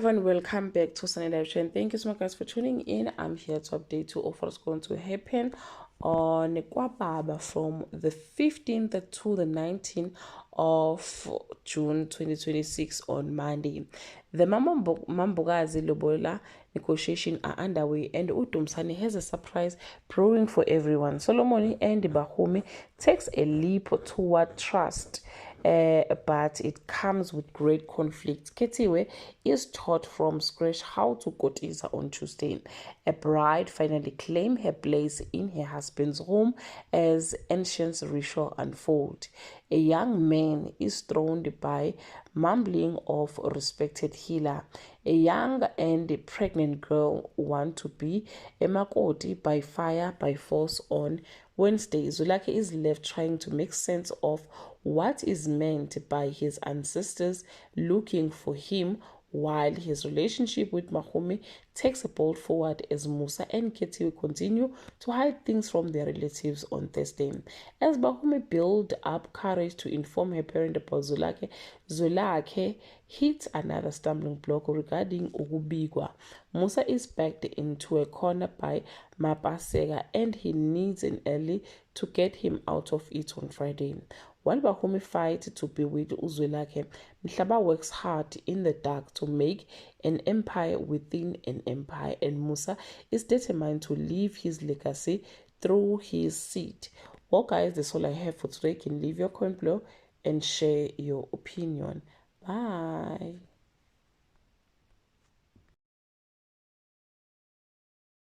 everyone, welcome back to Sunny Live Show, and thank you so much guys for tuning in. I'm here to update you of what's going to happen on KwaBaba from the 15th to the 19th of June 2026 on Monday. The Mambogazi Lobola negotiations are underway, and Utumsani has a surprise brewing for everyone. Solomon and Bahumi takes a leap toward trust. But it comes with great conflict. Ketiwe is taught from scratch how to kotiza on Tuesday. A bride finally claims her place in her husband's home as ancient ritual unfold. A young man is thrown by mumbling of a respected healer. A young and pregnant girl want to be a makoti by fire by force on Wednesday. Zulake is left trying to make sense of what is meant by his ancestors looking for him, while his relationship with Mahome takes a bold forward as Musa and Ketiwe continue to hide things from their relatives on Thursday. As Mahome build up courage to inform her parent about Zulake hits another stumbling block regarding Ugubigwa. Musa is backed into a corner by Mapasega, and he needs an ally to get him out of it on Friday. While Bahumi fights to be with Uzwelakhe, Mhlaba works hard in the dark to make an empire within an empire, and Musa is determined to leave his legacy through his seed. Well guys, that's all I have for today. You can leave your comment below and share your opinion. Bye.